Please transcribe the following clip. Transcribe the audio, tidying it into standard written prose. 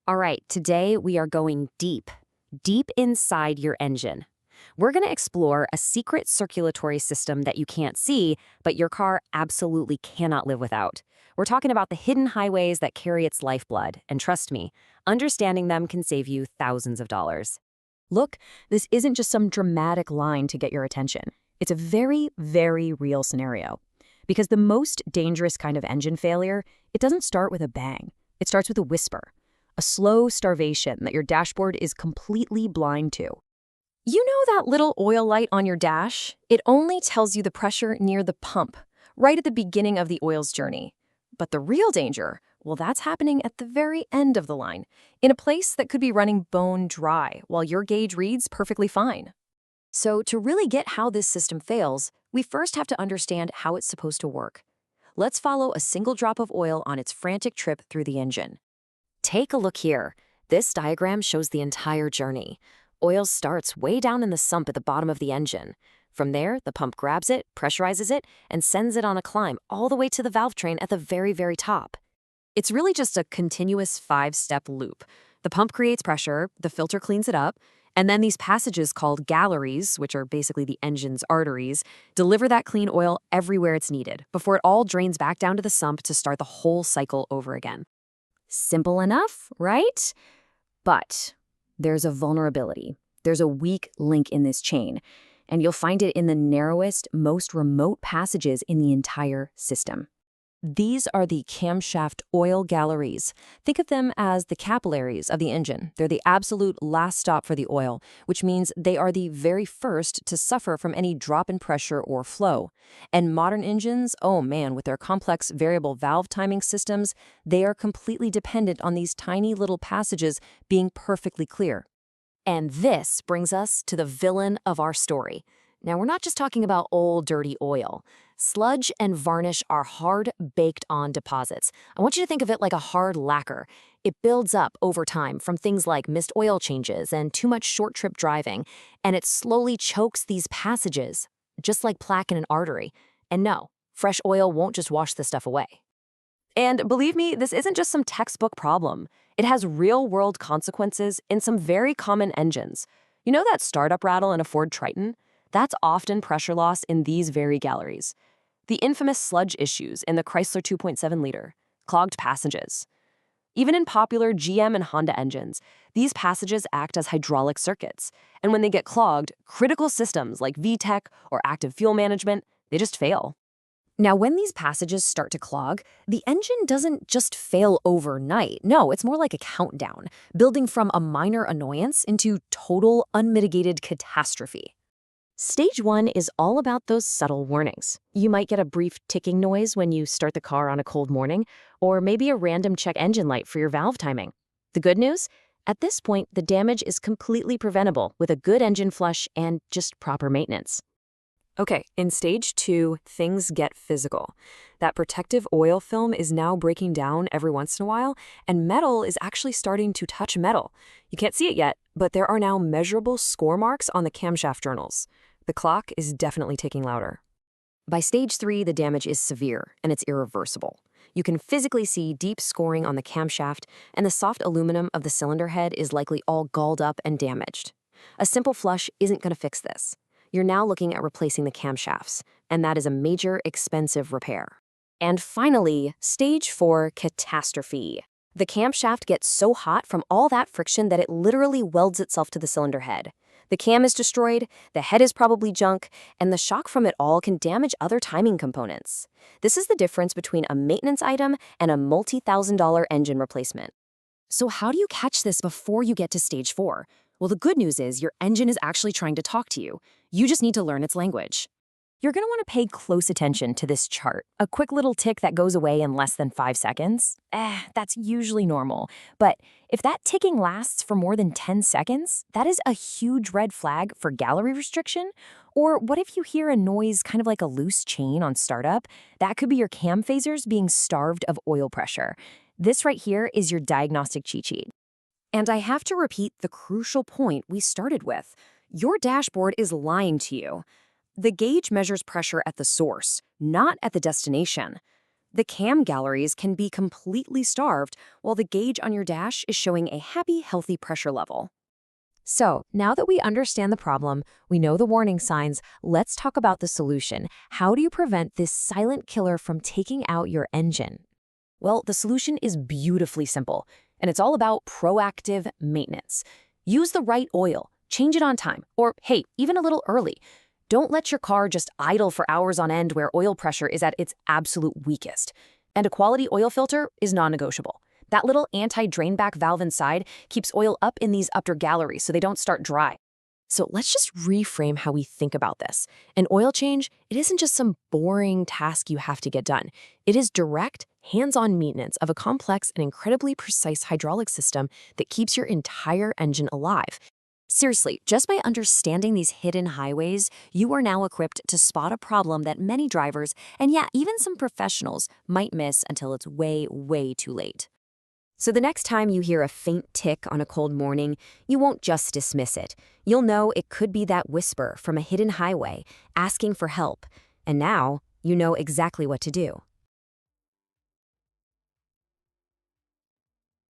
All right, today we are going deep, deep inside your engine. We're going to explore a secret circulatory system that you can't see, but your car absolutely cannot live without. We're talking about the hidden highways that carry its lifeblood, and trust me, understanding them can save you thousands of dollars. Look, this isn't just some dramatic line to get your attention. It's a very, very real scenario. Because the most dangerous kind of engine failure, it doesn't start with a bang. It starts with a whisper, a slow starvation that your dashboard is completely blind to. You know that little oil light on your dash? It only tells you the pressure near the pump, right at the beginning of the oil's journey. But the real danger, well, that's happening at the very end of the line, in a place that could be running bone dry while your gauge reads perfectly fine. So to really get how this system fails, we first have to understand how it's supposed to work. Let's follow a single drop of oil on its frantic trip through the engine. Take a look here. This diagram shows the entire journey. Oil starts way down in the sump at the bottom of the engine. From there, the pump grabs it, pressurizes it, and sends it on a climb all the way to the valve train at the very, very top. It's really just a continuous 5-step loop. The pump creates pressure, the filter cleans it up, and then these passages called galleries, which are basically the engine's arteries, deliver that clean oil everywhere it's needed before it all drains back down to the sump to start the whole cycle over again. Simple enough, right? But there's a vulnerability. There's a weak link in this chain, and you'll find it in the narrowest, most remote passages in the entire system. These are the camshaft oil galleries. Think of them as the capillaries of the engine. They're the absolute last stop for the oil, which means they are the very first to suffer from any drop in pressure or flow. And modern engines, oh man, with their complex variable valve timing systems, they are completely dependent on these tiny little passages being perfectly clear. And this brings us to the villain of our story. Now, we're not just talking about old, dirty oil. Sludge and varnish are hard, baked-on deposits. I want you to think of it like a hard lacquer. It builds up over time from things like missed oil changes and too much short-trip driving, and it slowly chokes these passages, just like plaque in an artery. And no, fresh oil won't just wash this stuff away. And believe me, this isn't just some textbook problem. It has real-world consequences in some very common engines. You know that startup rattle in a Ford Triton? That's often pressure loss in these very galleries. The infamous sludge issues in the Chrysler 2.7-liter, clogged passages. Even in popular GM and Honda engines, these passages act as hydraulic circuits, and when they get clogged, critical systems like VTEC or active fuel management, they just fail. Now, when these passages start to clog, the engine doesn't just fail overnight. No, it's more like a countdown, building from a minor annoyance into total, unmitigated catastrophe. Stage 1 is all about those subtle warnings. You might get a brief ticking noise when you start the car on a cold morning, or maybe a random check engine light for your valve timing. The good news? At this point, the damage is completely preventable with a good engine flush and just proper maintenance. Okay, in stage 2, things get physical. That protective oil film is now breaking down every once in a while, and metal is actually starting to touch metal. You can't see it yet, but there are now measurable score marks on the camshaft journals. The clock is definitely ticking louder. By stage 3, the damage is severe, and it's irreversible. You can physically see deep scoring on the camshaft, and the soft aluminum of the cylinder head is likely all galled up and damaged. A simple flush isn't going to fix this. You're now looking at replacing the camshafts, and that is a major, expensive repair. And finally, stage 4, catastrophe. The camshaft gets so hot from all that friction that it literally welds itself to the cylinder head. The cam is destroyed, the head is probably junk, and the shock from it all can damage other timing components. This is the difference between a maintenance item and a multi-thousand-dollar engine replacement. So how do you catch this before you get to stage 4? Well, the good news is your engine is actually trying to talk to you. You just need to learn its language. You're going to want to pay close attention to this chart. A quick little tick that goes away in less than 5 seconds, that's usually normal. But if that ticking lasts for more than 10 seconds, that is a huge red flag for gallery restriction. Or what if you hear a noise kind of like a loose chain on startup? That could be your cam phasers being starved of oil pressure. This right here is your diagnostic cheat sheet. And I have to repeat the crucial point we started with. Your dashboard is lying to you. The gauge measures pressure at the source, not at the destination. The cam galleries can be completely starved, while the gauge on your dash is showing a happy, healthy pressure level. So, now that we understand the problem, we know the warning signs, let's talk about the solution. How do you prevent this silent killer from taking out your engine? Well, the solution is beautifully simple, and it's all about proactive maintenance. Use the right oil, change it on time, or hey, even a little early. Don't let your car just idle for hours on end where oil pressure is at its absolute weakest. And a quality oil filter is non-negotiable. That little anti-drainback valve inside keeps oil up in these upper galleries so they don't start dry. So let's just reframe how we think about this. An oil change, it isn't just some boring task you have to get done. It is direct, hands-on maintenance of a complex and incredibly precise hydraulic system that keeps your entire engine alive. Seriously, just by understanding these hidden highways, you are now equipped to spot a problem that many drivers, and yeah, even some professionals, might miss until it's way, way too late. So the next time you hear a faint tick on a cold morning, you won't just dismiss it. You'll know it could be that whisper from a hidden highway asking for help. And now you know exactly what to do.